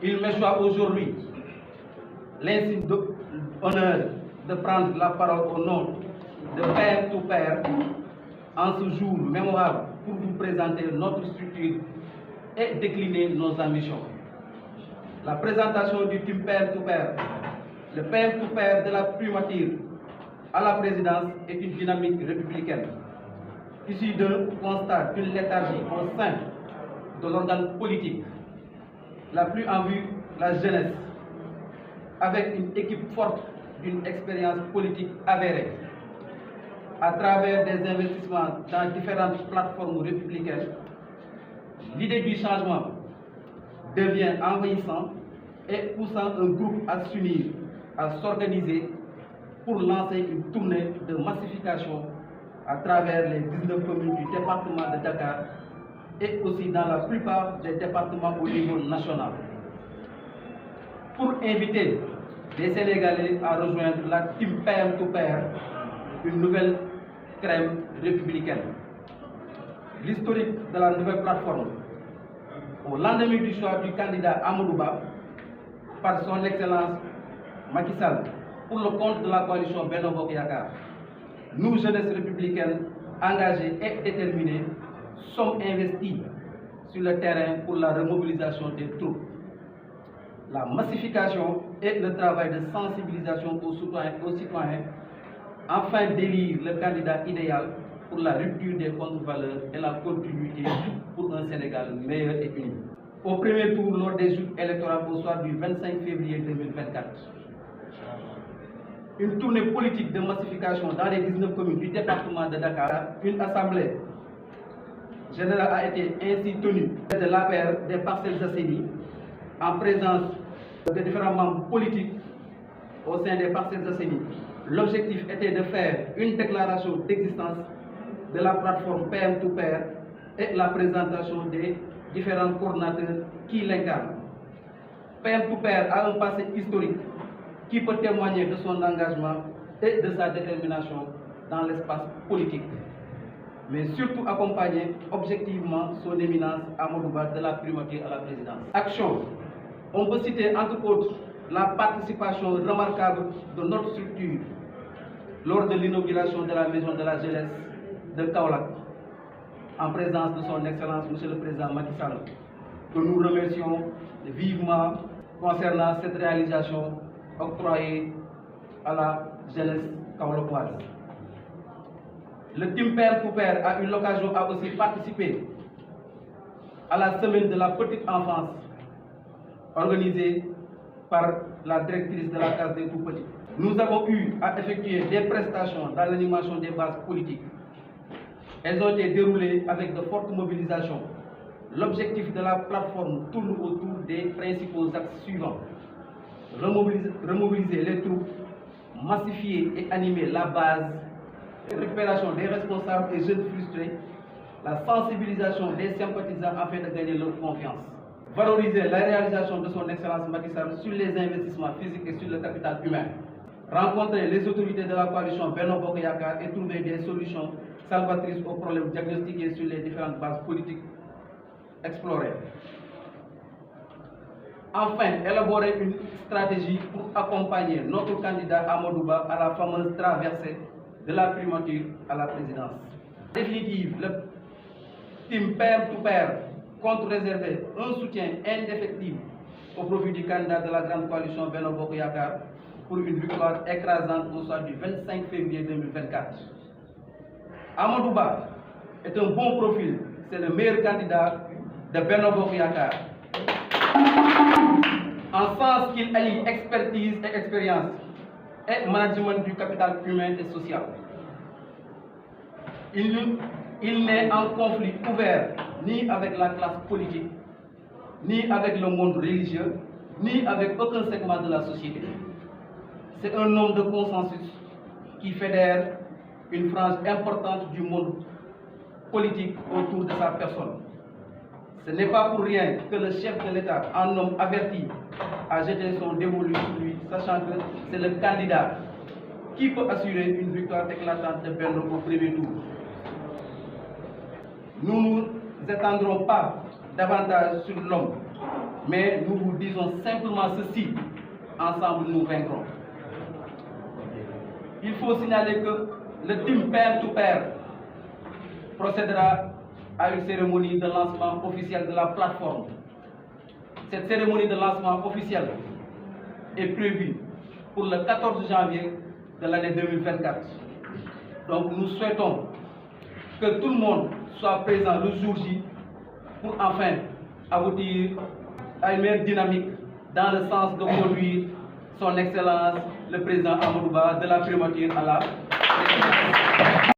Il m'échoit aujourd'hui l'insigne honneur de prendre la parole au nom de Père tout Père en ce jour mémorable pour vous présenter notre structure et décliner nos ambitions. La présentation du team Père tout Père, le Père tout Père de la primature à la présidence est une dynamique républicaine, issue d'un constat d'une léthargie au sein de l'organe politique, la plus en vue la jeunesse, avec une équipe forte d'une expérience politique avérée, à travers des investissements dans différentes plateformes républicaines. L'idée du changement devient envahissante et poussant un groupe à s'unir, à s'organiser pour lancer une tournée de massification à travers les 19 communes du département de Dakar et aussi dans la plupart des départements au niveau national, pour inviter les Sénégalais à rejoindre la team Père tout Père, une nouvelle crème républicaine. L'historique de la nouvelle plateforme, au lendemain du choix du candidat Amadou Ba par son Excellence Macky Sall pour le compte de la coalition Benno Bokk Yakaar, nous, jeunesse républicaine engagée et déterminée, sommes investis sur le terrain pour la remobilisation des troupes, la massification et le travail de sensibilisation aux citoyens afin d'élire le candidat idéal pour la rupture des contre-valeurs et la continuité pour un Sénégal meilleur et uni. Au premier tour, lors des joutes électorales au soir du 25 février 2024, une tournée politique de massification dans les 19 communes du département de Dakar, une assemblée générale a été ainsi tenue de l'APR des Parcelles Assainies en présence de différents membres politiques au sein des Parcelles Assainies. L'objectif était de faire une déclaration d'existence de la plateforme PM tout Père et la présentation des différents coordonnateurs qui l'incarnent. PM tout Père a un passé historique qui peut témoigner de son engagement et de sa détermination dans l'espace politique, mais surtout accompagner objectivement son éminence Amadou Ba de la primature à la présidence. Action. On peut citer entre autres la participation remarquable de notre structure lors de l'inauguration de la maison de la jeunesse de Kaolack, en présence de son Excellence Monsieur le Président Macky Sall, que nous remercions vivement concernant cette réalisation octroyée à la jeunesse kaolackoise. Le team Père tout Père a eu l'occasion à aussi participer à la semaine de la petite enfance organisée par la directrice de la Case des Tout-Petits. Nous avons eu à effectuer des prestations dans l'animation des bases politiques. Elles ont été déroulées avec de fortes mobilisations. L'objectif de la plateforme tourne autour des principaux axes suivants: remobiliser les troupes, massifier et animer la base, récupération des responsables et jeunes frustrés, la sensibilisation des sympathisants afin de gagner leur confiance, valoriser la réalisation de son Excellence Macky Sall sur les investissements physiques et sur le capital humain, rencontrer les autorités de la coalition Benno Bokk Yakaar et trouver des solutions salvatrices aux problèmes diagnostiqués sur les différentes bases politiques explorées. Enfin, élaborer une stratégie pour accompagner notre candidat Amadou Ba à la fameuse traversée de la primature à la présidence. En définitive, le team Père tout Père compte réserver un soutien indéfectible au profit du candidat de la grande coalition Benno Bokk Yakaar pour une victoire écrasante au soir du 25 février 2024. Amadou Ba est un bon profil, c'est le meilleur candidat de Benno Bokk Yakaar, en sens qu'il allie expertise et expérience et management du capital humain et social. Il n'est en conflit ouvert ni avec la classe politique, ni avec le monde religieux, ni avec aucun segment de la société. C'est un homme de consensus qui fédère une frange importante du monde politique autour de sa personne. Ce n'est pas pour rien que le chef de l'État, un homme averti, a jeté son dévolu sur lui, sachant que c'est le candidat qui peut assurer une victoire éclatante de Benno au premier tour. Nous ne nous étendrons pas davantage sur l'homme, Mais nous vous disons simplement ceci, ensemble nous vaincrons. Il faut signaler que le team pair to pair procédera à une cérémonie de lancement officiel de la plateforme. Cette cérémonie de lancement officiel est prévue pour le 14 janvier de l'année 2024. Donc nous souhaitons que tout le monde soit présent le jour J pour enfin aboutir à une meilleure dynamique dans le sens de conduire son Excellence le président Amadou Ba de la primature à la présidence.